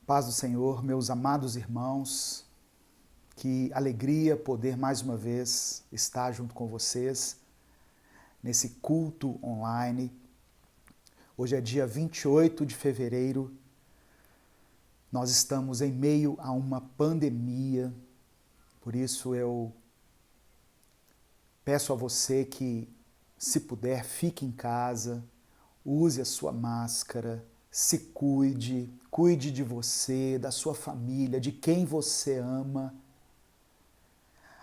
Paz do Senhor, meus amados irmãos, que alegria poder mais uma vez estar junto com vocês nesse culto online. Hoje é dia 28 de fevereiro, nós estamos em meio a uma pandemia, por isso eu peço a você que, se puder, fique em casa, use a sua máscara, se cuide, cuide de você, da sua família, de quem você ama.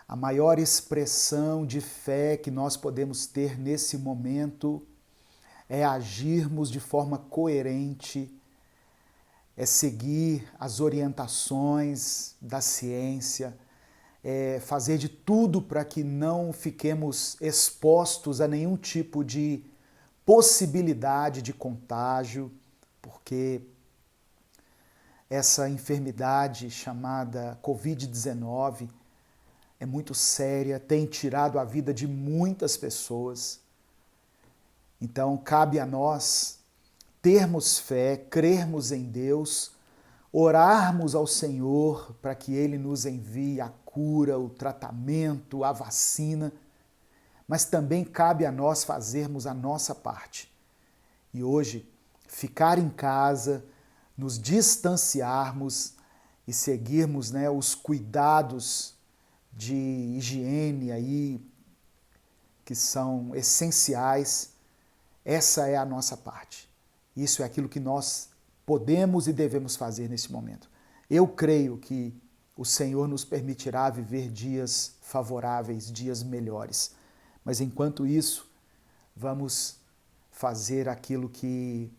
A maior expressão de fé que nós podemos ter nesse momento é agirmos de forma coerente, é seguir as orientações da ciência, é fazer de tudo para que não fiquemos expostos a nenhum tipo de possibilidade de contágio, porque essa enfermidade chamada Covid-19 é muito séria, tem tirado a vida de muitas pessoas. Então, cabe a nós termos fé, crermos em Deus, orarmos ao Senhor para que Ele nos envie a cura, o tratamento, a vacina, mas também cabe a nós fazermos a nossa parte. E hoje, ficar em casa, nos distanciarmos e seguirmos os cuidados de higiene aí, que são essenciais, essa é a nossa parte. Isso é aquilo que nós podemos e devemos fazer nesse momento. Eu creio que o Senhor nos permitirá viver dias favoráveis, dias melhores. Mas enquanto isso, vamos fazer aquilo que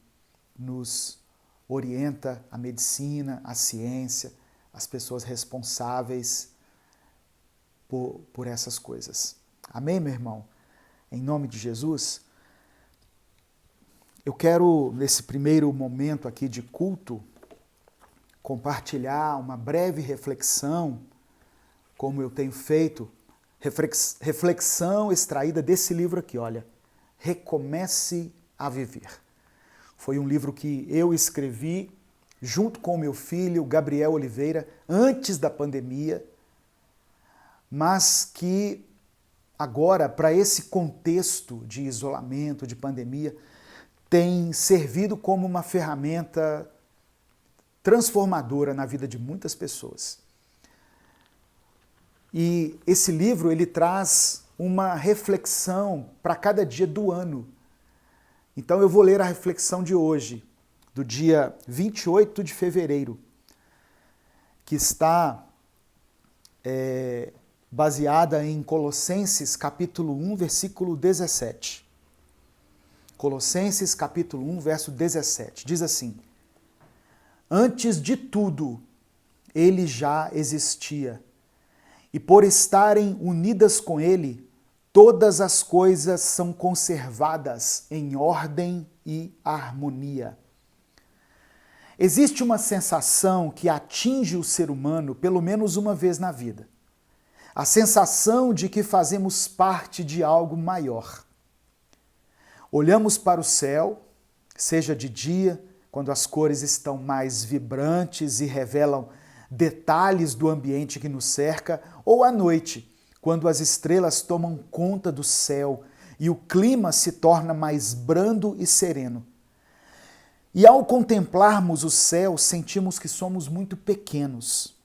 nos orienta a medicina, a ciência, as pessoas responsáveis por essas coisas. Amém, meu irmão? Em nome de Jesus, eu quero, nesse primeiro momento aqui de culto, compartilhar uma breve reflexão, como eu tenho feito, reflexão extraída desse livro aqui, olha, Recomece a Viver. Foi um livro que eu escrevi junto com meu filho, Gabriel Oliveira, antes da pandemia, mas que agora, para esse contexto de isolamento, de pandemia, tem servido como uma ferramenta transformadora na vida de muitas pessoas. E esse livro, ele traz uma reflexão para cada dia do ano. Então eu vou ler a reflexão de hoje, do dia 28 de fevereiro, que está baseada em Colossenses capítulo 1, versículo 17. Colossenses capítulo 1, verso 17. Diz assim: Antes de tudo, ele já existia, e por estarem unidas com ele, todas as coisas são conservadas em ordem e harmonia. Existe uma sensação que atinge o ser humano pelo menos uma vez na vida. A sensação de que fazemos parte de algo maior. Olhamos para o céu, seja de dia, quando as cores estão mais vibrantes e revelam detalhes do ambiente que nos cerca, ou à noite, quando as estrelas tomam conta do céu e o clima se torna mais brando e sereno. E ao contemplarmos o céu, sentimos que somos muito pequenos.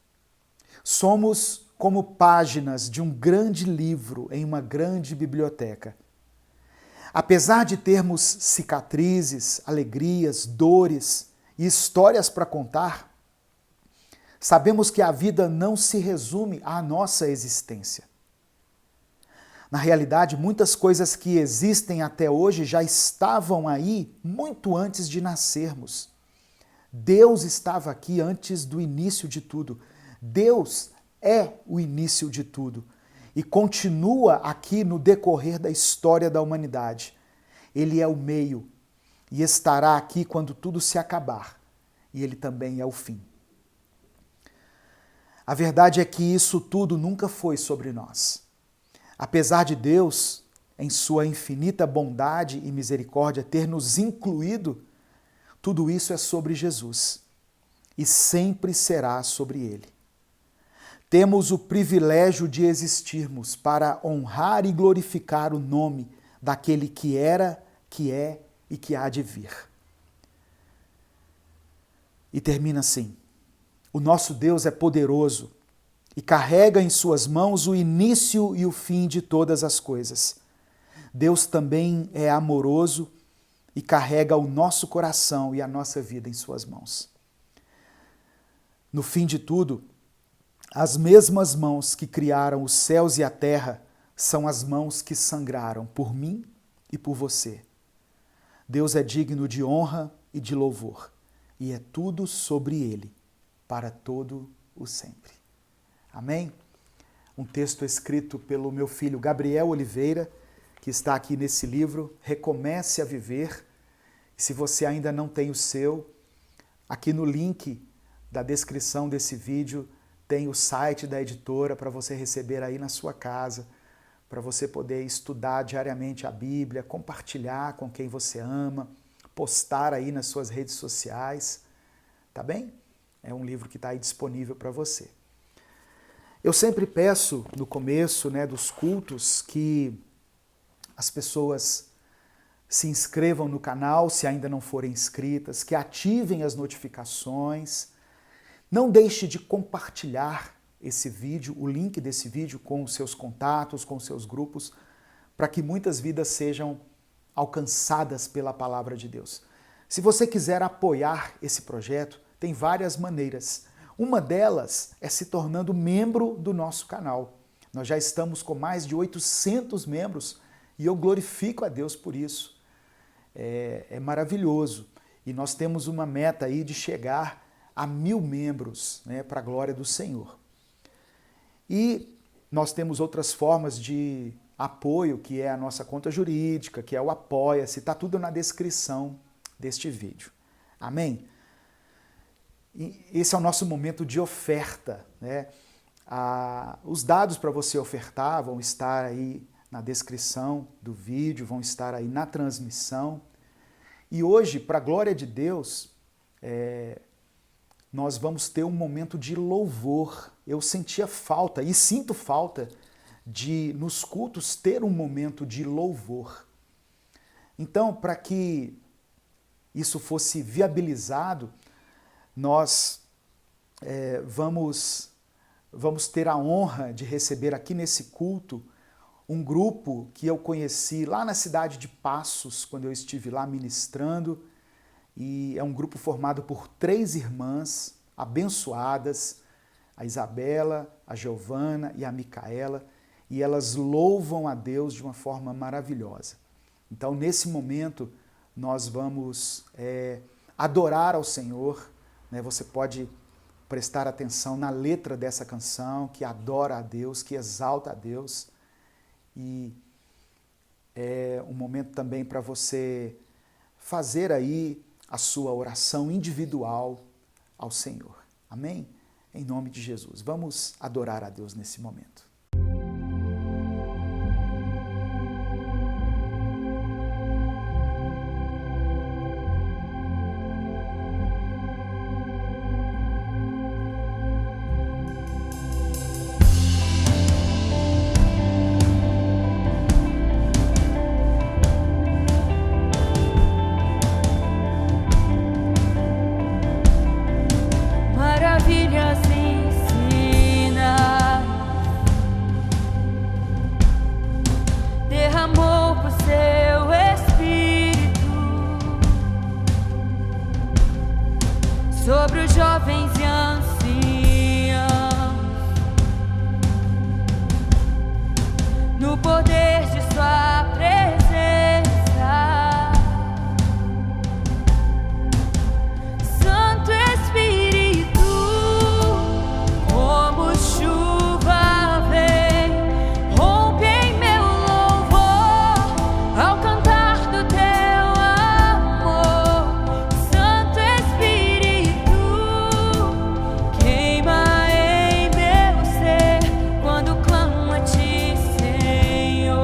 Somos como páginas de um grande livro em uma grande biblioteca. Apesar de termos cicatrizes, alegrias, dores e histórias para contar, sabemos que a vida não se resume à nossa existência. Na realidade, muitas coisas que existem até hoje já estavam aí muito antes de nascermos. Deus estava aqui antes do início de tudo. Deus é o início de tudo e continua aqui no decorrer da história da humanidade. Ele é o meio e estará aqui quando tudo se acabar. E ele também é o fim. A verdade é que isso tudo nunca foi sobre nós. Apesar de Deus, em sua infinita bondade e misericórdia, ter nos incluído, tudo isso é sobre Jesus. e sempre será sobre ele. Temos o privilégio de existirmos para honrar e glorificar o nome daquele que era, que é e que há de vir. E termina assim: o nosso Deus é poderoso e carrega em suas mãos o início e o fim de todas as coisas. Deus também é amoroso e carrega o nosso coração e a nossa vida em suas mãos. No fim de tudo, as mesmas mãos que criaram os céus e a terra são as mãos que sangraram por mim e por você. Deus é digno de honra e de louvor, e é tudo sobre ele, para todo o sempre. Amém? Um texto escrito pelo meu filho Gabriel Oliveira, que está aqui nesse livro, Recomece a Viver. E se você ainda não tem o seu, aqui no link da descrição desse vídeo tem o site da editora para você receber aí na sua casa, para você poder estudar diariamente a Bíblia, compartilhar com quem você ama, postar aí nas suas redes sociais, tá bem? É um livro que está aí disponível para você. Eu sempre peço no começo, dos cultos que as pessoas se inscrevam no canal, se ainda não forem inscritas, que ativem as notificações. Não deixe de compartilhar esse vídeo, o link desse vídeo com os seus contatos, com os seus grupos, para que muitas vidas sejam alcançadas pela palavra de Deus. Se você quiser apoiar esse projeto, tem várias maneiras. Uma delas é se tornando membro do nosso canal. Nós já estamos com mais de 800 membros e eu glorifico a Deus por isso. É maravilhoso. E nós temos uma meta aí de chegar a 1000 membros, para a glória do Senhor. E nós temos outras formas de apoio, que é a nossa conta jurídica, que é o Apoia-se, está tudo na descrição deste vídeo. Amém? E esse é o nosso momento de oferta. Os dados para você ofertar vão estar aí na descrição do vídeo, vão estar aí na transmissão. E hoje, para a glória de Deus, nós vamos ter um momento de louvor. Eu sentia falta e sinto falta de, nos cultos, ter um momento de louvor. Então, para que isso fosse viabilizado, nós vamos ter a honra de receber aqui nesse culto um grupo que eu conheci lá na cidade de Passos, quando eu estive lá ministrando. E é um grupo formado por 3 irmãs abençoadas, a Isabela, a Giovana e a Micaela, e elas louvam a Deus de uma forma maravilhosa. Então, nesse momento, nós vamos adorar ao Senhor. Você pode prestar atenção na letra dessa canção, que adora a Deus, que exalta a Deus. E é um momento também para você fazer aí a sua oração individual ao Senhor. Amém? Em nome de Jesus. Vamos adorar a Deus nesse momento. Sobre os jovens e anciãos, no poder de sua presença, Santo Espírito, como chuva vem, rompe em meu louvor, ao cantar do teu amor, Santo Espírito, queima em meu ser, quando clamo a ti, Senhor.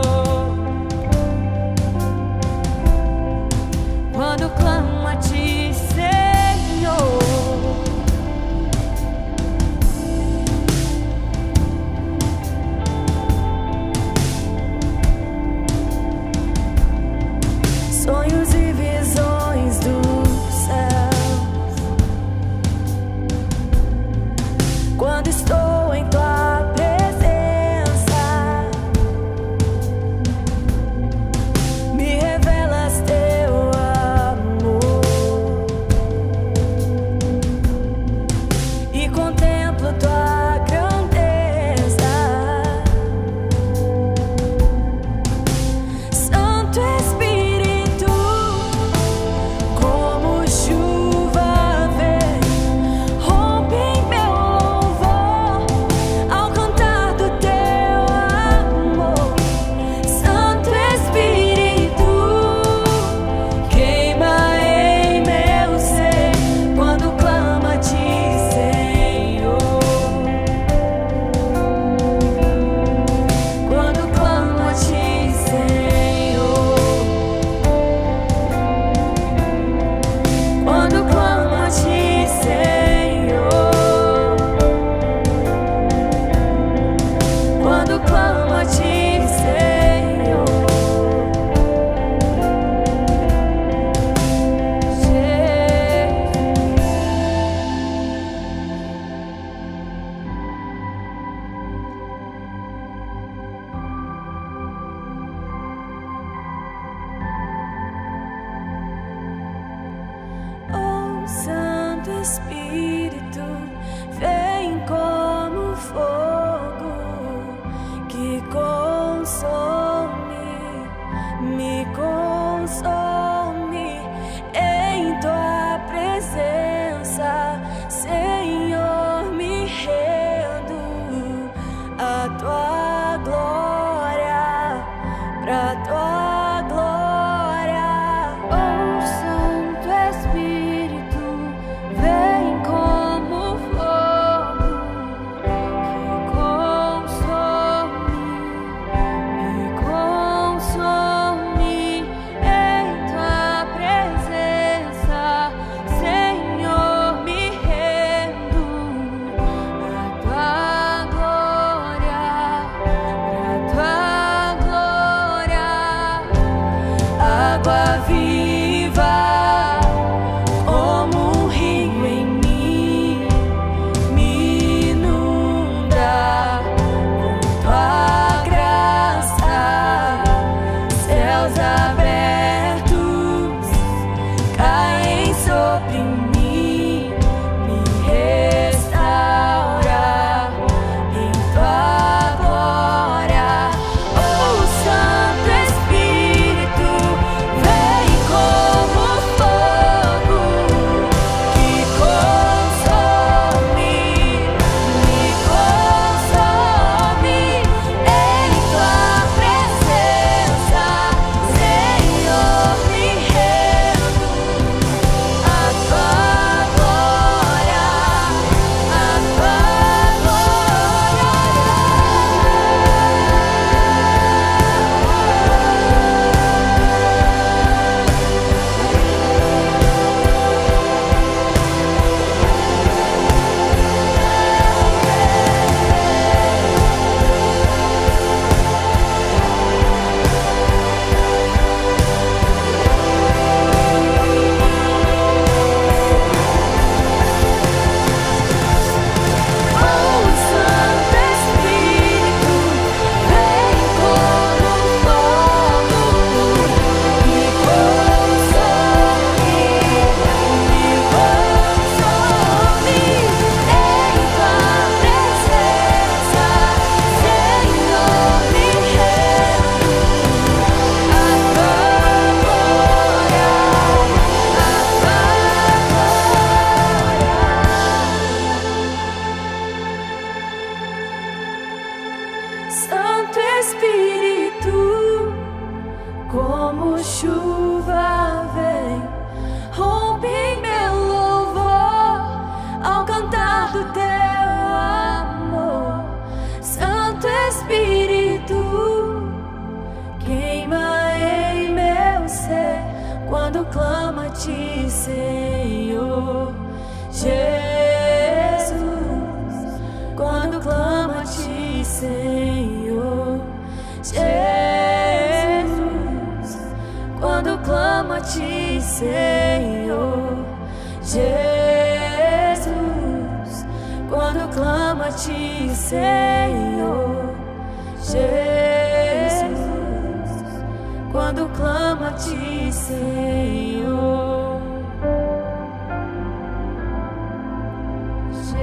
Espírito vem como fogo que consome, me consome em tua presença, Senhor, me rendo a tua glória, pra tua glória. Oh, Santo Espírito, vem como fogo que consome em tua presença, Senhor, me rendo a tua glória, pra tua glória. Água viva como um rio em mim, me inunda com tua graça, céus abertos caem sobre mim, me restaura em tua glória. Oh, Santo Espírito, vem como fogo que consome, me consome em tua presença, Senhor, me rendo a tua glória, a tua Oh, Santo Espírito, vem como fogo que consome, me consome em tua presença, Senhor, me rendo a tua glória, a tua Santo Espírito, como chuva vem, rompe em meu louvor ao cantar do teu amor. Santo Espírito, queima em meu ser quando clama a ti, Senhor. Jesus, quando clama a ti, Senhor. Jesus, quando clama a ti, Senhor. Jesus, quando clama a ti, Senhor. Jesus, quando clama a ti, Senhor. Jesus.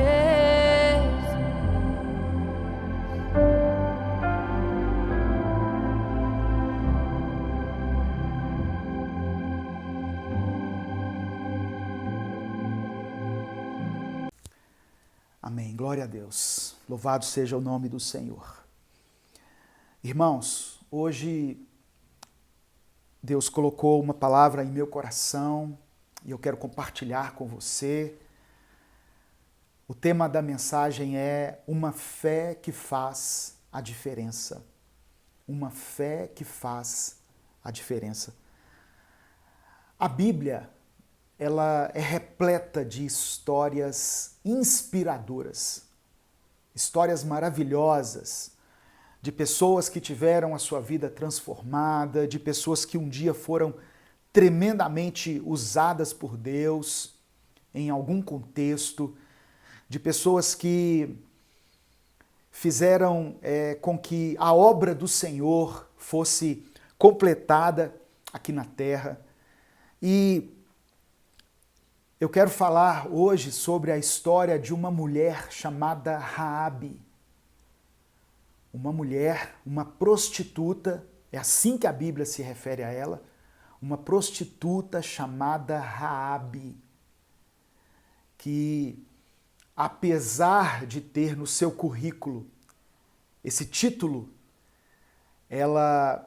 Amém. Glória a Deus. Louvado seja o nome do Senhor. Irmãos, hoje Deus colocou uma palavra em meu coração e eu quero compartilhar com você. O tema da mensagem é uma fé que faz a diferença. Uma fé que faz a diferença. A Bíblia, ela é repleta de histórias inspiradoras, histórias maravilhosas, de pessoas que tiveram a sua vida transformada, de pessoas que um dia foram tremendamente usadas por Deus em algum contexto, de pessoas que fizeram com que a obra do Senhor fosse completada aqui na terra. E Eu quero falar hoje sobre a história de uma mulher chamada Raabe. Uma mulher, uma prostituta, é assim que a Bíblia se refere a ela, uma prostituta chamada Raabe, que apesar de ter no seu currículo esse título, ela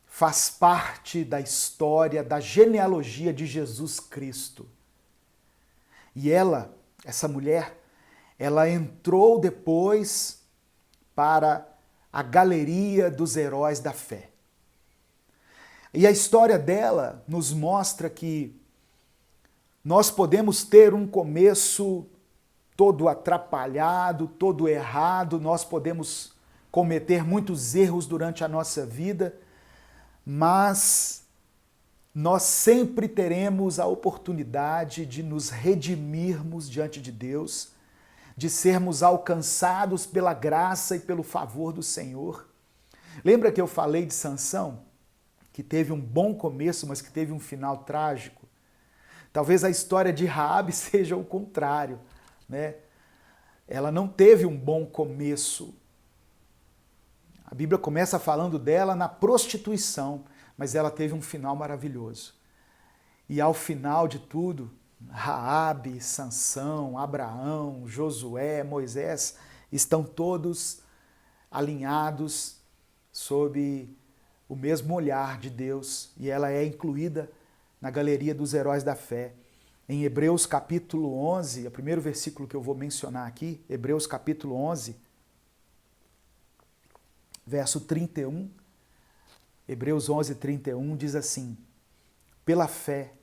faz parte da história, da genealogia de Jesus Cristo. E ela, essa mulher, ela entrou depois para a galeria dos heróis da fé. E a história dela nos mostra que nós podemos ter um começo todo atrapalhado, todo errado, nós podemos cometer muitos erros durante a nossa vida, mas nós sempre teremos a oportunidade de nos redimirmos diante de Deus, de sermos alcançados pela graça e pelo favor do Senhor. Lembra que eu falei de Sansão, que teve um bom começo, mas que teve um final trágico? Talvez a história de Raabe seja o contrário, né? Ela não teve um bom começo. A Bíblia começa falando dela na prostituição, mas ela teve um final maravilhoso. E ao final de tudo, Raabe, Sansão, Abraão, Josué, Moisés estão todos alinhados sob o mesmo olhar de Deus, e ela é incluída na galeria dos heróis da fé. Em Hebreus capítulo 11, o primeiro versículo que eu vou mencionar aqui, Hebreus capítulo 11, verso 31, Hebreus 11, 31 diz assim: pela fé,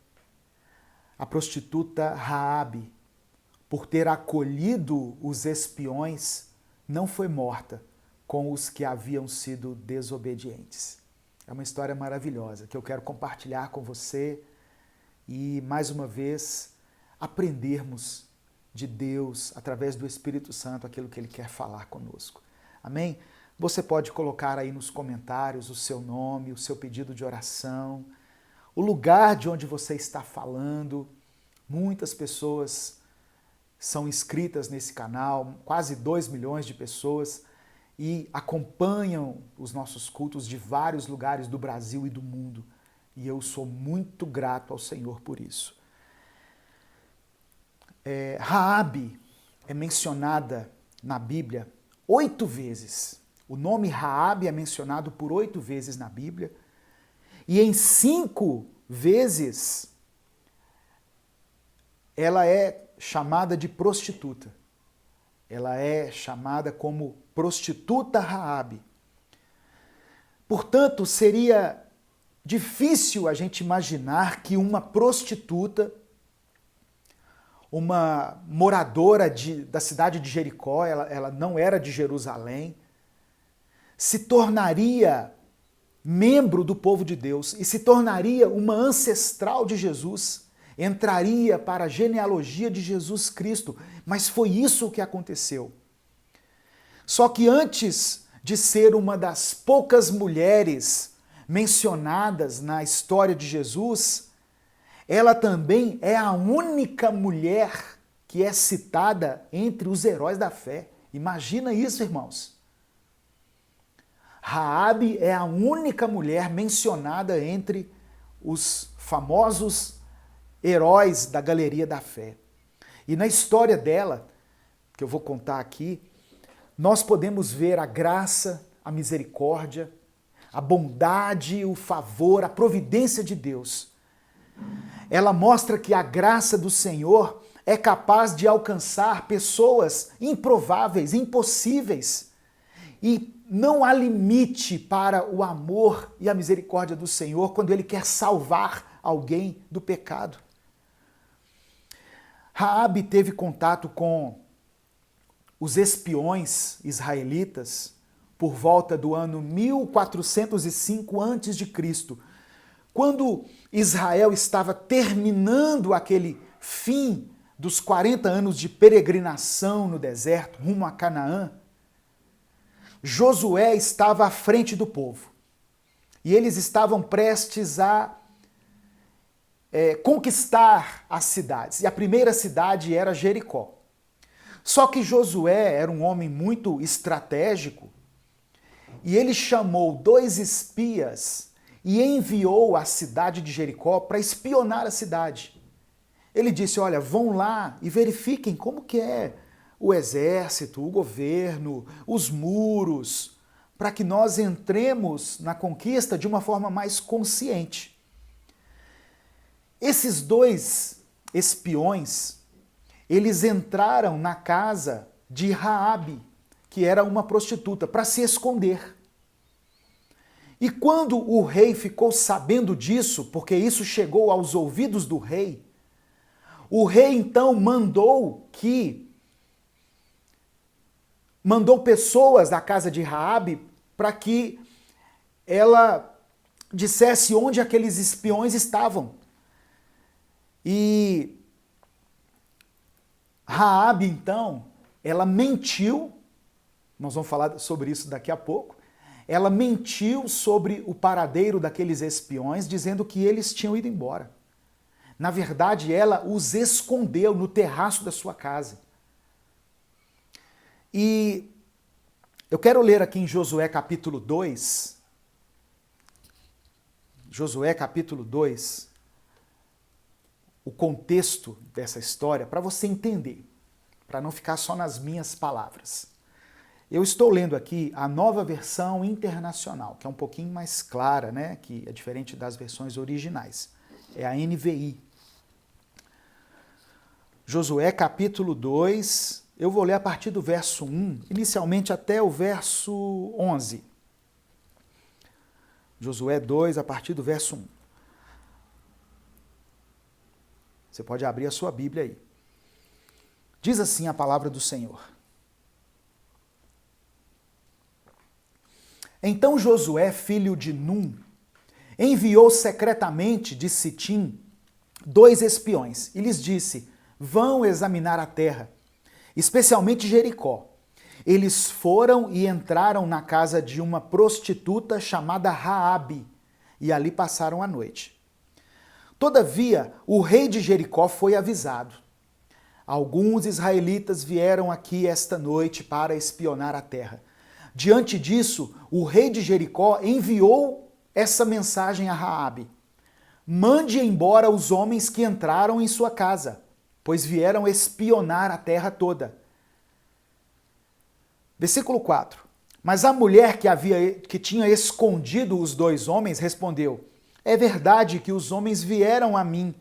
a prostituta Raabe, por ter acolhido os espiões, não foi morta com os que haviam sido desobedientes. É uma história maravilhosa que eu quero compartilhar com você e, mais uma vez, aprendermos de Deus, através do Espírito Santo, aquilo que Ele quer falar conosco. Amém? Você pode colocar aí nos comentários o seu nome, o seu pedido de oração, o lugar de onde você está falando. Muitas pessoas são inscritas nesse canal, quase 2 milhões de pessoas, e acompanham os nossos cultos de vários lugares do Brasil e do mundo. E eu sou muito grato ao Senhor por isso. Raabe é mencionada na Bíblia 8 vezes. O nome Raabe é mencionado por 8 vezes na Bíblia. E em 5 vezes ela é chamada de prostituta. Ela é chamada como prostituta Raabe. Portanto, seria difícil a gente imaginar que uma prostituta, uma moradora da cidade de Jericó, ela não era de Jerusalém, se tornaria membro do povo de Deus e se tornaria uma ancestral de Jesus, entraria para a genealogia de Jesus Cristo. Mas foi isso que aconteceu. Só que antes de ser uma das poucas mulheres mencionadas na história de Jesus, ela também é a única mulher que é citada entre os heróis da fé. Imagina isso, irmãos. Raabe é a única mulher mencionada entre os famosos heróis da galeria da fé. E na história dela, que eu vou contar aqui, nós podemos ver a graça, a misericórdia, a bondade, o favor, a providência de Deus. Ela mostra que a graça do Senhor é capaz de alcançar pessoas improváveis, impossíveis. E não há limite para o amor e a misericórdia do Senhor quando Ele quer salvar alguém do pecado. Raabe teve contato com os espiões israelitas por volta do ano 1405 a.C., quando Israel estava terminando aquele fim dos 40 anos de peregrinação no deserto, rumo a Canaã. Josué estava à frente do povo e eles estavam prestes a conquistar as cidades. E a primeira cidade era Jericó. Só que Josué era um homem muito estratégico e ele chamou 2 espias e enviou à cidade de Jericó para espionar a cidade. Ele disse, olha, vão lá e verifiquem como que é o exército, o governo, os muros, para que nós entremos na conquista de uma forma mais consciente. Esses 2 espiões, eles entraram na casa de Raabe, que era uma prostituta, para se esconder. E quando o rei ficou sabendo disso, porque isso chegou aos ouvidos do rei, o rei então mandou pessoas da casa de Raabe para que ela dissesse onde aqueles espiões estavam. E Raabe, então, ela mentiu, nós vamos falar sobre isso daqui a pouco, ela mentiu sobre o paradeiro daqueles espiões, dizendo que eles tinham ido embora. Na verdade, ela os escondeu no terraço da sua casa. E eu quero ler aqui em Josué capítulo 2, Josué capítulo 2, o contexto dessa história, para você entender, para não ficar só nas minhas palavras. Eu estou lendo aqui a nova versão internacional, que é um pouquinho mais clara, né? Que é diferente das versões originais. É a NVI. Josué capítulo 2, eu vou ler a partir do verso 1, inicialmente até o verso 11. Josué 2, a partir do verso 1. Você pode abrir a sua Bíblia aí. Diz assim a palavra do Senhor. Então Josué, filho de Num, enviou secretamente de Sitim 2 espiões e lhes disse, vão examinar a terra, especialmente Jericó. Eles foram e entraram na casa de uma prostituta chamada Raabe e ali passaram a noite. Todavia, o rei de Jericó foi avisado. Alguns israelitas vieram aqui esta noite para espionar a terra. Diante disso, o rei de Jericó enviou essa mensagem a Raabe. Mande embora os homens que entraram em sua casa, pois vieram espionar a terra toda. Versículo 4. Mas a mulher que tinha escondido os 2 homens respondeu, é verdade que os homens vieram a mim,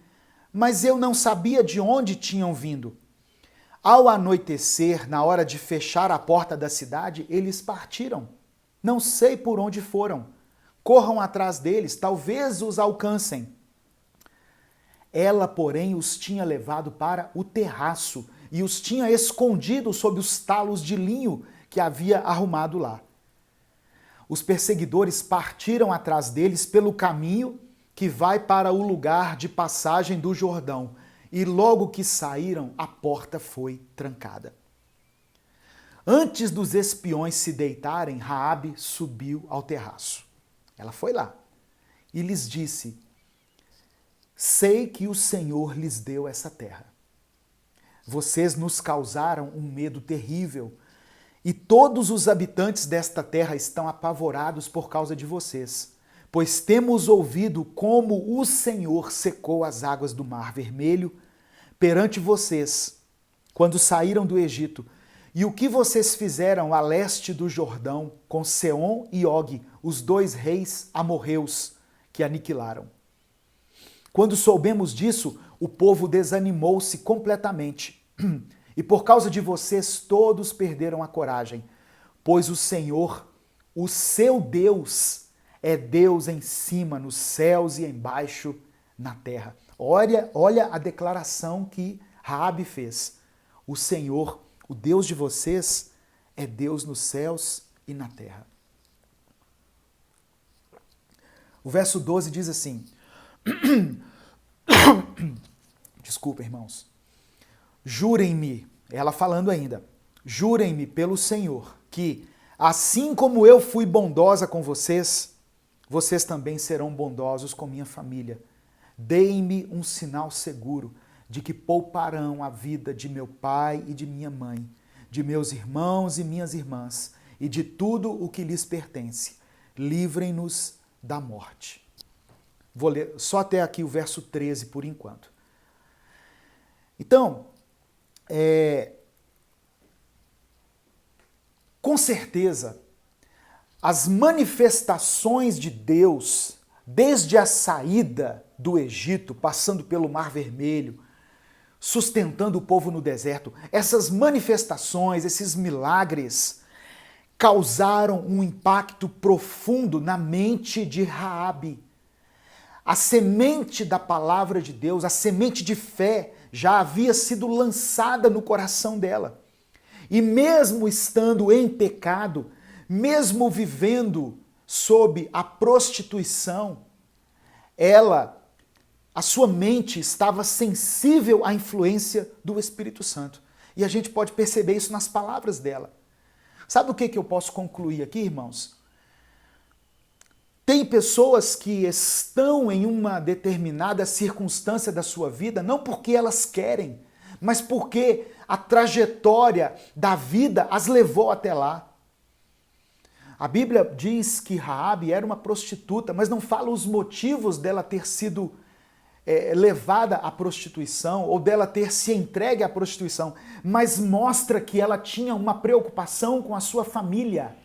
mas eu não sabia de onde tinham vindo. Ao anoitecer, na hora de fechar a porta da cidade, eles partiram. Não sei por onde foram. Corram atrás deles, talvez os alcancem. Ela, porém, os tinha levado para o terraço e os tinha escondido sob os talos de linho que havia arrumado lá. Os perseguidores partiram atrás deles pelo caminho que vai para o lugar de passagem do Jordão, e logo que saíram, a porta foi trancada. Antes dos espiões se deitarem, Raabe subiu ao terraço. Ela foi lá e lhes disse, sei que o Senhor lhes deu essa terra. Vocês nos causaram um medo terrível, e todos os habitantes desta terra estão apavorados por causa de vocês, pois temos ouvido como o Senhor secou as águas do Mar Vermelho perante vocês, quando saíram do Egito, e o que vocês fizeram a leste do Jordão com Seom e Og, os 2 reis amorreus que aniquilaram. Quando soubemos disso, o povo desanimou-se completamente. E por causa de vocês, todos perderam a coragem, pois o Senhor, o seu Deus, é Deus em cima, nos céus e embaixo na terra. Olha a declaração que Raabe fez. O Senhor, o Deus de vocês, é Deus nos céus e na terra. O verso 12 diz assim, desculpa, irmãos, jurem-me, ela falando ainda, jurem-me pelo Senhor, que assim como eu fui bondosa com vocês, vocês também serão bondosos com minha família. deem-me um sinal seguro de que pouparão a vida de meu pai e de minha mãe, de meus irmãos e minhas irmãs, e de tudo o que lhes pertence. Livrem-nos da morte. Vou ler só até aqui o verso 13 por enquanto. Então, com certeza, as manifestações de Deus, desde a saída do Egito, passando pelo Mar Vermelho, sustentando o povo no deserto, essas manifestações, esses milagres, causaram um impacto profundo na mente de Raabe. A semente da palavra de Deus, a semente de fé, já havia sido lançada no coração dela. E mesmo estando em pecado, mesmo vivendo sob a prostituição, a sua mente estava sensível à influência do Espírito Santo. E a gente pode perceber isso nas palavras dela. Sabe o que eu posso concluir aqui, irmãos? Tem pessoas que estão em uma determinada circunstância da sua vida, não porque elas querem, mas porque a trajetória da vida as levou até lá. A Bíblia diz que Raabe era uma prostituta, mas não fala os motivos dela ter sido levada à prostituição ou dela ter se entregue à prostituição, mas mostra que ela tinha uma preocupação com a sua família.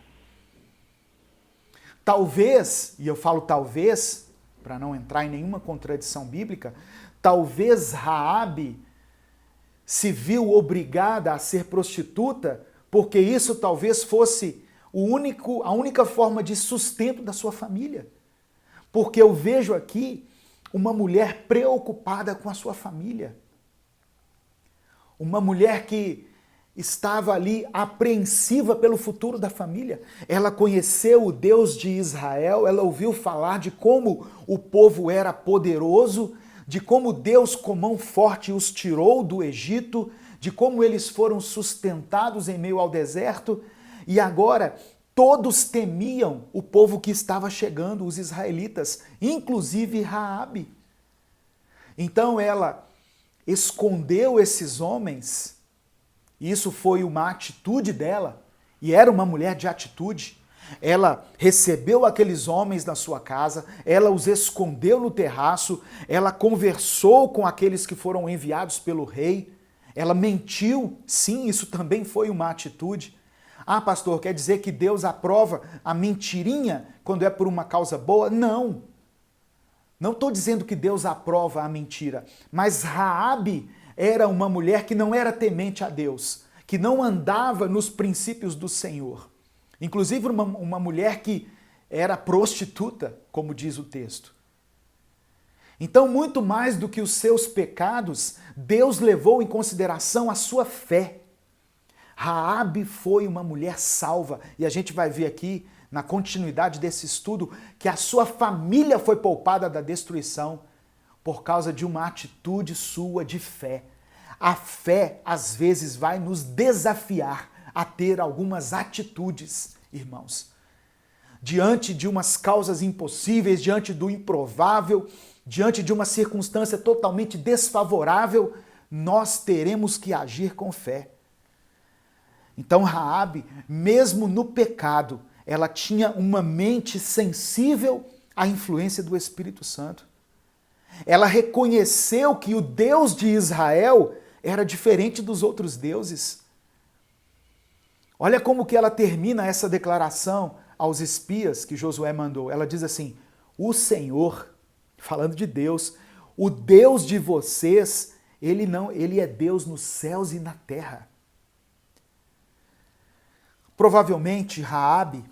Talvez, e eu falo talvez, para não entrar em nenhuma contradição bíblica, talvez Raabe se viu obrigada a ser prostituta porque isso talvez fosse a única forma de sustento da sua família. Porque eu vejo aqui uma mulher preocupada com a sua família. Uma mulher que estava ali apreensiva pelo futuro da família. Ela conheceu o Deus de Israel, ela ouviu falar de como o povo era poderoso, de como Deus com mão forte os tirou do Egito, de como eles foram sustentados em meio ao deserto, e agora todos temiam o povo que estava chegando, os israelitas, inclusive Raabe. Então ela escondeu esses homens. Isso foi uma atitude dela, e era uma mulher de atitude. Ela recebeu aqueles homens na sua casa, ela os escondeu no terraço, ela conversou com aqueles que foram enviados pelo rei, ela mentiu, sim, isso também foi uma atitude. Ah, pastor, quer dizer que Deus aprova a mentirinha quando é por uma causa boa? Não. Não estou dizendo que Deus aprova a mentira, mas Raabe era uma mulher que não era temente a Deus, que não andava nos princípios do Senhor. Inclusive uma mulher que era prostituta, como diz o texto. Então, muito mais do que os seus pecados, Deus levou em consideração a sua fé. Raabe foi uma mulher salva, e a gente vai ver aqui, na continuidade desse estudo, que a sua família foi poupada da destruição por causa de uma atitude sua de fé. A fé, às vezes, vai nos desafiar a ter algumas atitudes, irmãos. Diante de umas causas impossíveis, diante do improvável, diante de uma circunstância totalmente desfavorável, nós teremos que agir com fé. Então Raabe, mesmo no pecado, ela tinha uma mente sensível à influência do Espírito Santo. Ela reconheceu que o Deus de Israel era diferente dos outros deuses. Olha como que ela termina essa declaração aos espias que Josué mandou. Ela diz assim: o Senhor, falando de Deus, o Deus de vocês, ele é Deus nos céus e na terra. Provavelmente Raabe,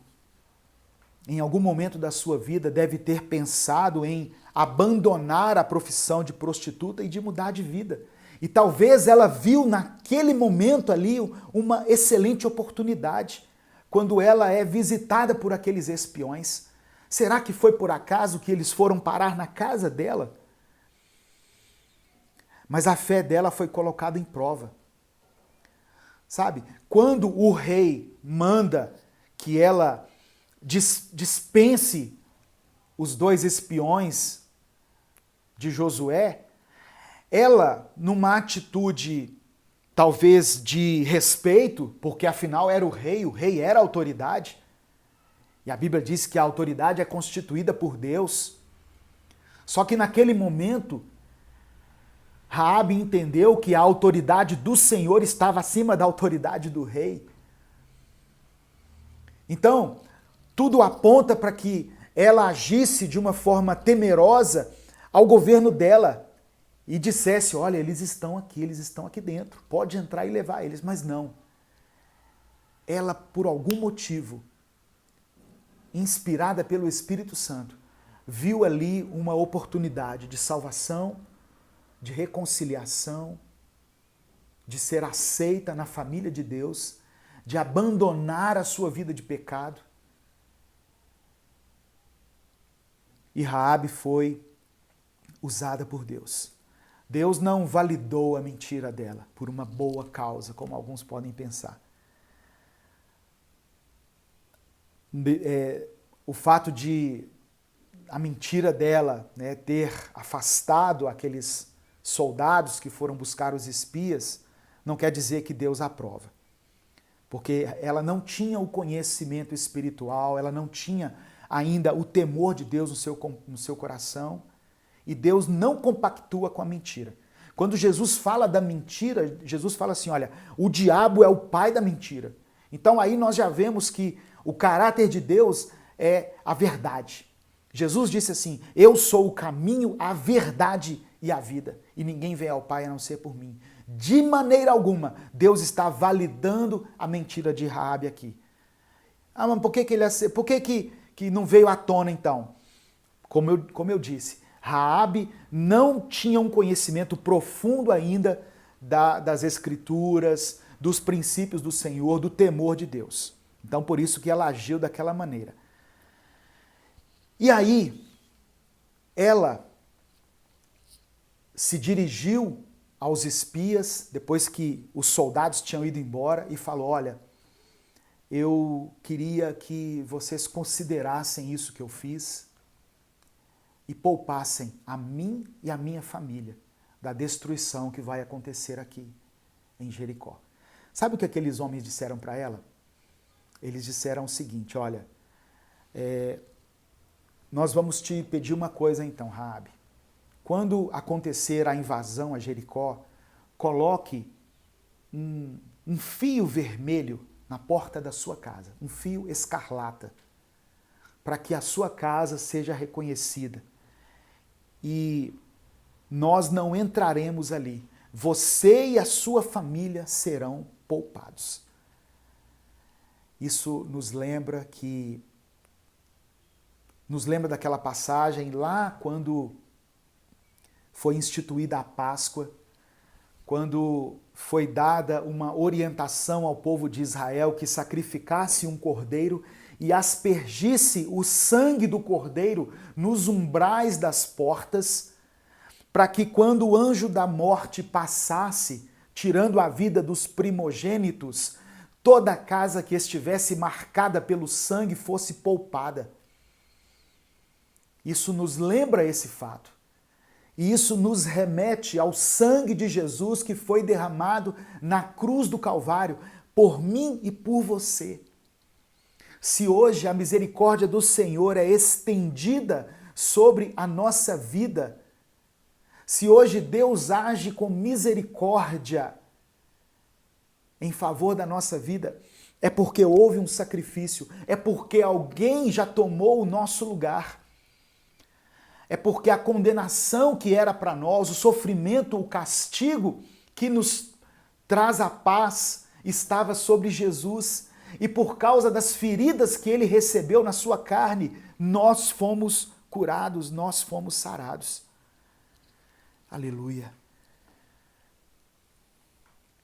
em algum momento da sua vida, deve ter pensado em abandonar a profissão de prostituta e de mudar de vida. E talvez ela viu naquele momento ali uma excelente oportunidade, quando ela é visitada por aqueles espiões. Será que foi por acaso que eles foram parar na casa dela? Mas a fé dela foi colocada em prova. Sabe, quando o rei manda que ela dispense os 2 espiões de Josué, ela, numa atitude talvez de respeito, porque afinal era o rei era a autoridade, e a Bíblia diz que a autoridade é constituída por Deus. Só que naquele momento, Raabe entendeu que a autoridade do Senhor estava acima da autoridade do rei. Então, tudo aponta para que ela agisse de uma forma temerosa ao governo dela e dissesse, olha, eles estão aqui dentro, pode entrar e levar eles, mas não. Ela, por algum motivo, inspirada pelo Espírito Santo, viu ali uma oportunidade de salvação, de reconciliação, de ser aceita na família de Deus, de abandonar a sua vida de pecado. E Raabe foi usada por Deus. Deus não validou a mentira dela por uma boa causa, como alguns podem pensar. O fato de a mentira dela, né, ter afastado aqueles soldados que foram buscar os espias, não quer dizer que Deus aprova. Porque ela não tinha o conhecimento espiritual, ela não tinha ainda o temor de Deus no seu coração, e Deus não compactua com a mentira. Quando Jesus fala da mentira, Jesus fala assim, olha, o diabo é o pai da mentira. Então aí nós já vemos que o caráter de Deus é a verdade. Jesus disse assim, eu sou o caminho, a verdade e a vida, e ninguém vem ao Pai a não ser por mim. De maneira alguma, Deus está validando a mentira de Raabe aqui. Ah, mas por que não veio à tona então? Como eu disse, Raabe não tinha um conhecimento profundo ainda das Escrituras, dos princípios do Senhor, do temor de Deus. Então, por isso que ela agiu daquela maneira. E aí, ela se dirigiu aos espias, depois que os soldados tinham ido embora, e falou, olha, eu queria que vocês considerassem isso que eu fiz e poupassem a mim e a minha família da destruição que vai acontecer aqui em Jericó. Sabe o que aqueles homens disseram para ela? Eles disseram o seguinte, olha, nós vamos te pedir uma coisa então, Raabe. Quando acontecer a invasão a Jericó, coloque um fio vermelho na porta da sua casa, um fio escarlata, para que a sua casa seja reconhecida. E nós não entraremos ali. Você e a sua família serão poupados. Isso nos lembra daquela passagem lá quando foi instituída a Páscoa, quando foi dada uma orientação ao povo de Israel que sacrificasse um cordeiro e aspergisse o sangue do cordeiro nos umbrais das portas, para que quando o anjo da morte passasse, tirando a vida dos primogênitos, toda a casa que estivesse marcada pelo sangue fosse poupada. Isso nos lembra esse fato. E isso nos remete ao sangue de Jesus que foi derramado na cruz do Calvário por mim e por você. Se hoje a misericórdia do Senhor é estendida sobre a nossa vida, se hoje Deus age com misericórdia em favor da nossa vida, é porque houve um sacrifício, é porque alguém já tomou o nosso lugar. É porque a condenação que era para nós, o sofrimento, o castigo que nos traz a paz estava sobre Jesus. E por causa das feridas que ele recebeu na sua carne, nós fomos curados, nós fomos sarados. Aleluia.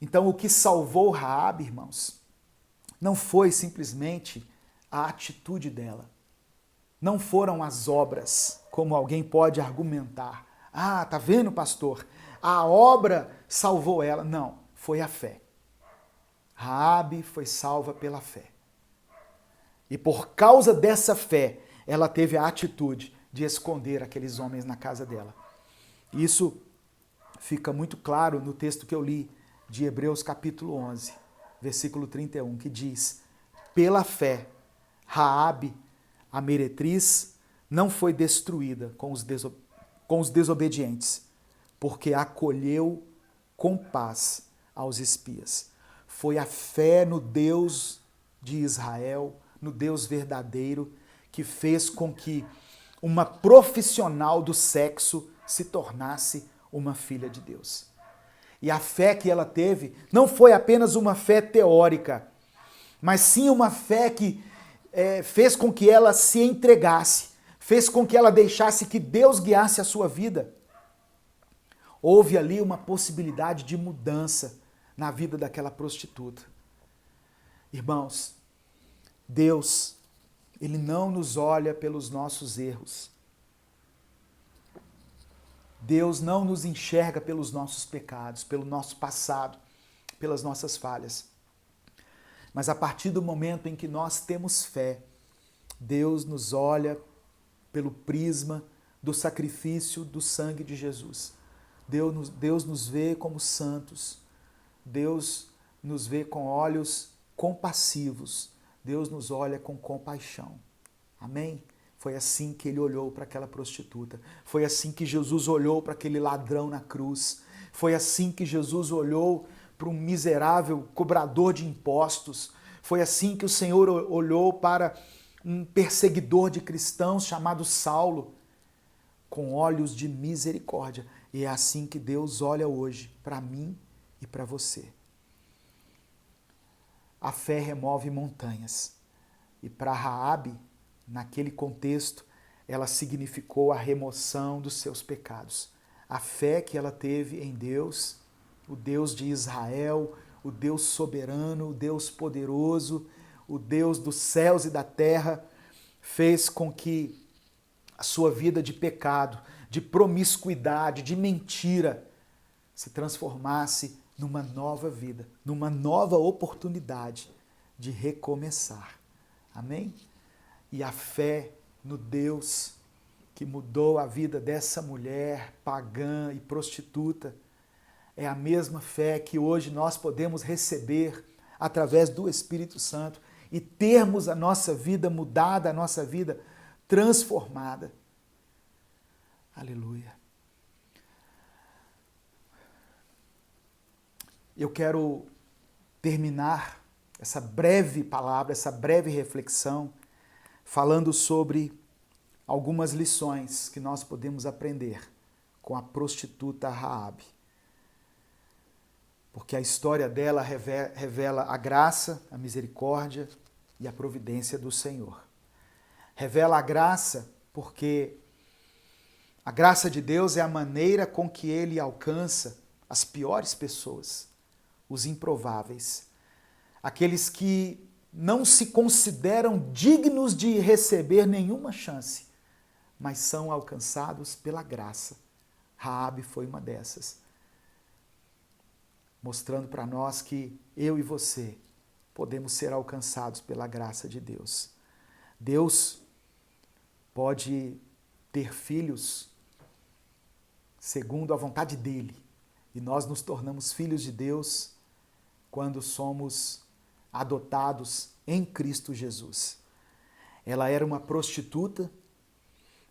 Então o que salvou Raabe, irmãos, não foi simplesmente a atitude dela. Não foram as obras, como alguém pode argumentar. Ah, tá vendo, pastor? A obra salvou ela. Não, foi a fé. Raabe foi salva pela fé. E por causa dessa fé, ela teve a atitude de esconder aqueles homens na casa dela. Isso fica muito claro no texto que eu li de Hebreus capítulo 11, versículo 31, que diz: pela fé, Raabe, a meretriz, não foi destruída com os desobedientes, porque acolheu com paz aos espias. Foi a fé no Deus de Israel, no Deus verdadeiro, que fez com que uma profissional do sexo se tornasse uma filha de Deus. E a fé que ela teve não foi apenas uma fé teórica, mas sim uma fé que fez com que ela se entregasse, fez com que ela deixasse que Deus guiasse a sua vida. Houve ali uma possibilidade de mudança na vida daquela prostituta. Irmãos, Deus, Ele não nos olha pelos nossos erros. Deus não nos enxerga pelos nossos pecados, pelo nosso passado, pelas nossas falhas. Mas a partir do momento em que nós temos fé, Deus nos olha pelo prisma do sacrifício do sangue de Jesus. Deus nos vê como santos. Deus nos vê com olhos compassivos. Deus nos olha com compaixão. Amém? Foi assim que ele olhou para aquela prostituta. Foi assim que Jesus olhou para aquele ladrão na cruz. Foi assim que Jesus olhou para um miserável cobrador de impostos. Foi assim que o Senhor olhou para um perseguidor de cristãos chamado Saulo, com olhos de misericórdia. E é assim que Deus olha hoje para mim e para você. A fé remove montanhas. E para Raabe, naquele contexto, ela significou a remoção dos seus pecados. A fé que ela teve em Deus, o Deus de Israel, o Deus soberano, o Deus poderoso, o Deus dos céus e da terra, fez com que a sua vida de pecado, de promiscuidade, de mentira, se transformasse numa nova vida, numa nova oportunidade de recomeçar. Amém? E a fé no Deus que mudou a vida dessa mulher pagã e prostituta é a mesma fé que hoje nós podemos receber através do Espírito Santo e termos a nossa vida mudada, a nossa vida transformada. Aleluia. Eu quero terminar essa breve palavra, essa breve reflexão, falando sobre algumas lições que nós podemos aprender com a prostituta Raabe. Porque a história dela revela a graça, a misericórdia e a providência do Senhor. Revela a graça porque a graça de Deus é a maneira com que Ele alcança as piores pessoas, os improváveis, aqueles que não se consideram dignos de receber nenhuma chance, mas são alcançados pela graça. Raabe foi uma dessas, mostrando para nós que eu e você podemos ser alcançados pela graça de Deus. Deus pode ter filhos segundo a vontade dele, e nós nos tornamos filhos de Deus quando somos adotados em Cristo Jesus. Ela era uma prostituta,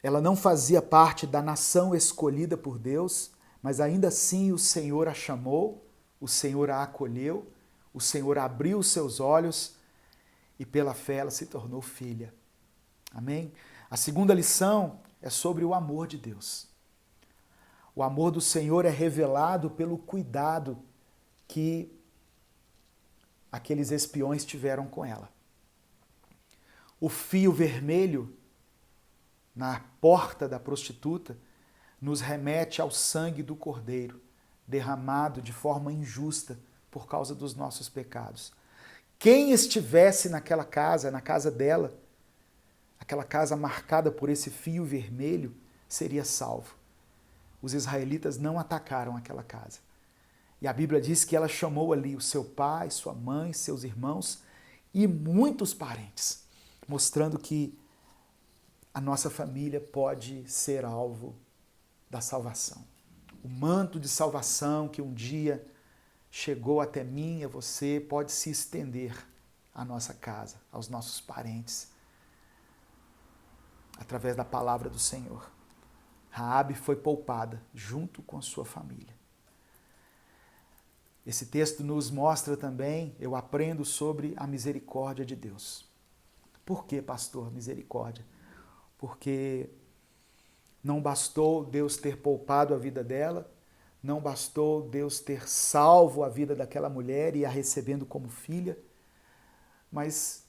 ela não fazia parte da nação escolhida por Deus, mas ainda assim o Senhor a chamou, o Senhor a acolheu, o Senhor abriu os seus olhos e pela fé ela se tornou filha. Amém? A segunda lição é sobre o amor de Deus. O amor do Senhor é revelado pelo cuidado que aqueles espiões tiveram com ela. O fio vermelho na porta da prostituta nos remete ao sangue do Cordeiro, derramado de forma injusta por causa dos nossos pecados. Quem estivesse naquela casa, na casa dela, aquela casa marcada por esse fio vermelho, seria salvo. Os israelitas não atacaram aquela casa. E a Bíblia diz que ela chamou ali o seu pai, sua mãe, seus irmãos e muitos parentes, mostrando que a nossa família pode ser alvo da salvação. o manto de salvação que um dia chegou até mim e a você pode se estender à nossa casa, aos nossos parentes, através da palavra do Senhor. Raabe foi poupada junto com sua família. Esse texto nos mostra também, eu aprendo sobre a misericórdia de Deus. Por que, pastor, misericórdia? Porque não bastou Deus ter poupado a vida dela, não bastou Deus ter salvo a vida daquela mulher e a recebendo como filha, mas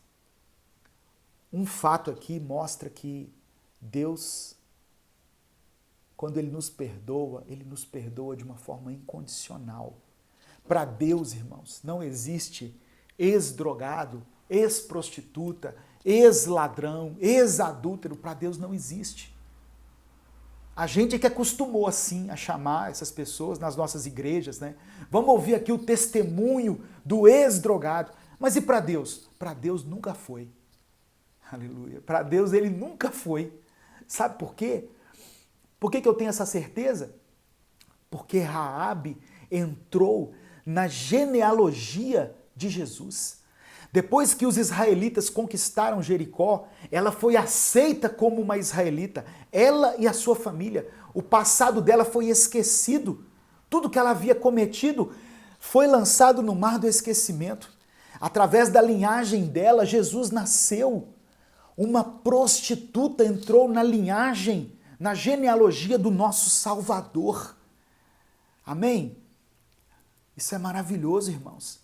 um fato aqui mostra que Deus, quando Ele nos perdoa de uma forma incondicional. Para Deus, irmãos, não existe ex-drogado, ex-prostituta, ex-ladrão, ex-adúltero. Para Deus não existe. A gente é que acostumou assim a chamar essas pessoas nas nossas igrejas, né? Vamos ouvir aqui o testemunho do ex-drogado. Mas e para Deus? Para Deus nunca foi. Aleluia. Para Deus Ele nunca foi. Sabe por quê? Por que eu tenho essa certeza? Porque Raabe entrou na genealogia de Jesus. Depois que os israelitas conquistaram Jericó, ela foi aceita como uma israelita. Ela e a sua família. O passado dela foi esquecido. Tudo que ela havia cometido foi lançado no mar do esquecimento. Através da linhagem dela, Jesus nasceu. Uma prostituta entrou na linhagem, na genealogia do nosso Salvador. Amém? Isso é maravilhoso, irmãos.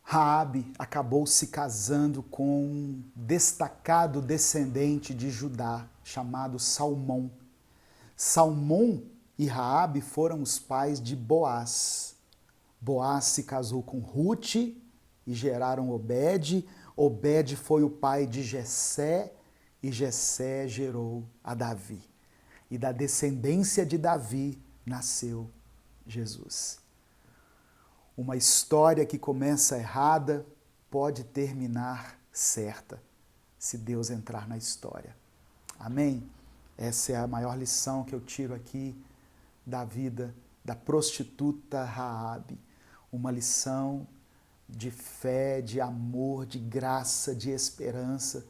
Raabe acabou se casando com um destacado descendente de Judá, chamado Salmão. Salmão e Raabe foram os pais de Boaz. Boaz se casou com Rute e geraram Obed. Obed foi o pai de Jessé e Jessé gerou a Davi. E da descendência de Davi nasceu Jesus. Uma história que começa errada pode terminar certa, se Deus entrar na história. Amém? Essa é a maior lição que eu tiro aqui da vida da prostituta Raabe. Uma lição de fé, de amor, de graça, de esperança,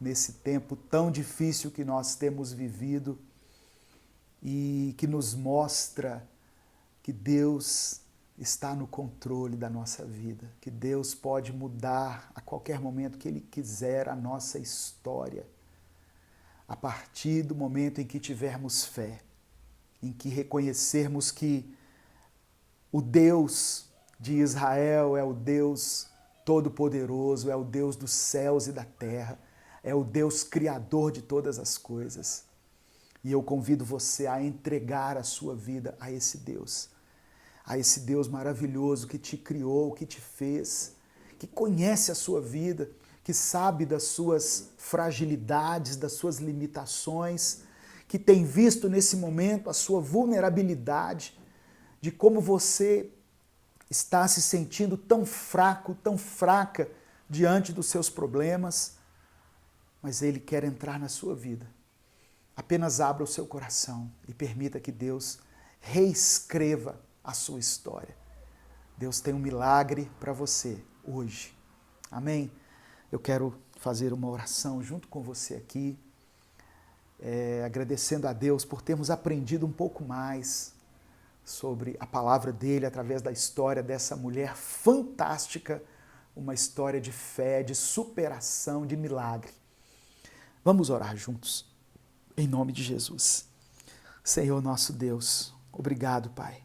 nesse tempo tão difícil que nós temos vivido e que nos mostra que Deus está no controle da nossa vida, que Deus pode mudar a qualquer momento que Ele quiser a nossa história, a partir do momento em que tivermos fé, em que reconhecermos que o Deus de Israel é o Deus Todo-Poderoso, é o Deus dos céus e da terra, é o Deus Criador de todas as coisas. E eu convido você a entregar a sua vida a esse Deus maravilhoso que te criou, que te fez, que conhece a sua vida, que sabe das suas fragilidades, das suas limitações, que tem visto nesse momento a sua vulnerabilidade, de como você está se sentindo tão fraco, tão fraca diante dos seus problemas, mas Ele quer entrar na sua vida. Apenas abra o seu coração e permita que Deus reescreva a sua história. Deus tem um milagre para você hoje. Amém? Eu quero fazer uma oração junto com você aqui, agradecendo a Deus por termos aprendido um pouco mais sobre a palavra dele através da história dessa mulher fantástica, uma história de fé, de superação, de milagre. Vamos orar juntos, em nome de Jesus. Senhor nosso Deus, obrigado, Pai,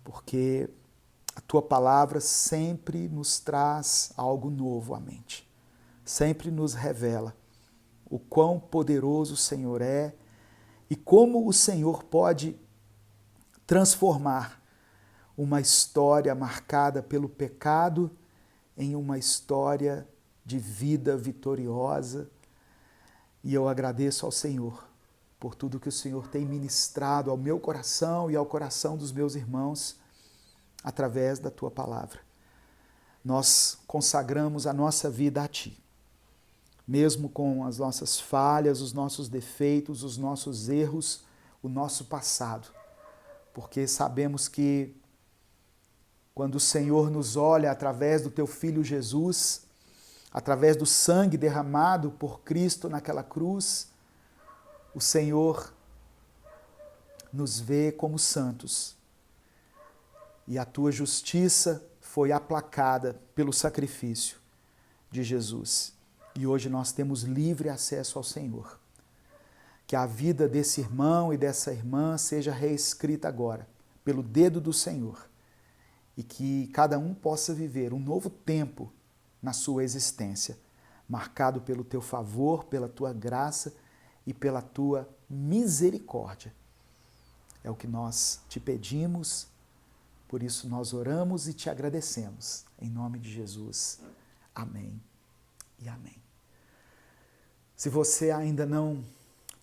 porque a Tua palavra sempre nos traz algo novo à mente, sempre nos revela o quão poderoso o Senhor é e como o Senhor pode transformar uma história marcada pelo pecado em uma história de vida vitoriosa. E eu agradeço ao Senhor por tudo que o Senhor tem ministrado ao meu coração e ao coração dos meus irmãos através da Tua palavra. Nós consagramos a nossa vida a Ti, mesmo com as nossas falhas, os nossos defeitos, os nossos erros, o nosso passado. porque sabemos que quando o Senhor nos olha através do teu Filho Jesus, através do sangue derramado por Cristo naquela cruz, o Senhor nos vê como santos. E a tua justiça foi aplacada pelo sacrifício de Jesus. E hoje nós temos livre acesso ao Senhor. Que a vida desse irmão e dessa irmã seja reescrita agora, pelo dedo do Senhor. E que cada um possa viver um novo tempo na sua existência, marcado pelo teu favor, pela tua graça e pela tua misericórdia. É o que nós te pedimos, por isso nós oramos e te agradecemos. Em nome de Jesus. Amém e amém. Se você ainda não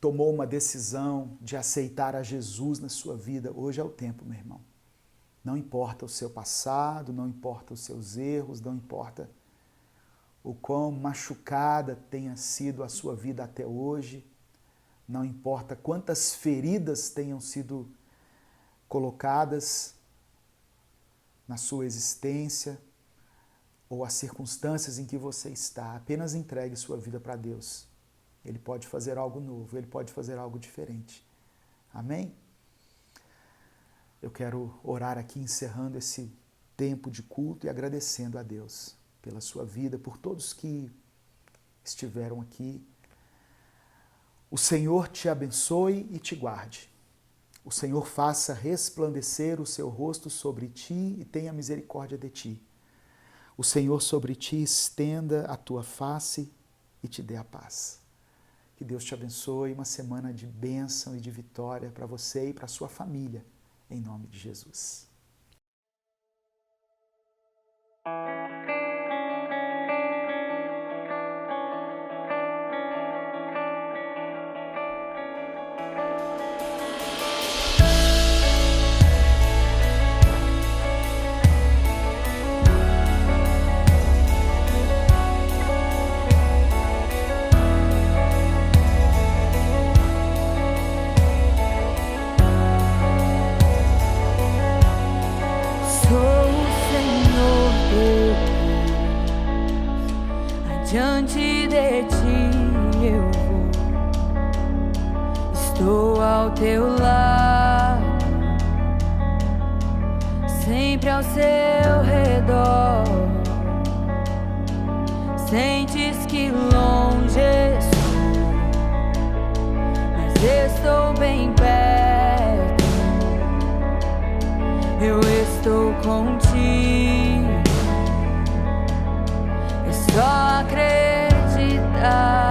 tomou uma decisão de aceitar a Jesus na sua vida, hoje é o tempo, meu irmão. Não importa o seu passado, não importa os seus erros, não importa o quão machucada tenha sido a sua vida até hoje, não importa quantas feridas tenham sido colocadas na sua existência ou as circunstâncias em que você está, apenas entregue sua vida para Deus. Ele pode fazer algo novo, Ele pode fazer algo diferente. Amém? Eu quero orar aqui, encerrando esse tempo de culto e agradecendo a Deus pela sua vida, por todos que estiveram aqui. O Senhor te abençoe e te guarde. O Senhor faça resplandecer o seu rosto sobre ti e tenha misericórdia de ti. O Senhor sobre ti estenda a tua face e te dê a paz. Que Deus te abençoe, uma semana de bênção e de vitória para você e para a sua família, em nome de Jesus. Diante de ti eu vou, estou ao teu lado, sempre ao seu redor. Sentes que longe estou, mas estou bem perto. Eu estou contigo. Só acreditar.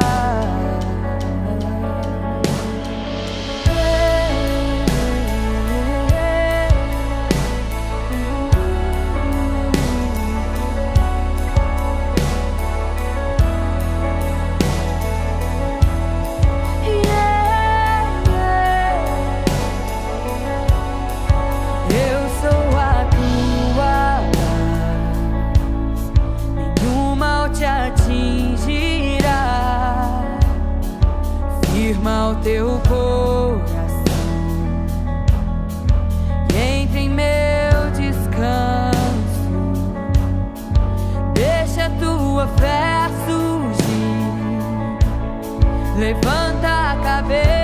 Eu sou a tua paz, nenhum mal te atingirá. Firma o teu coração e entre em meu descanso. Deixa a tua fé surgir, levanta a cabeça.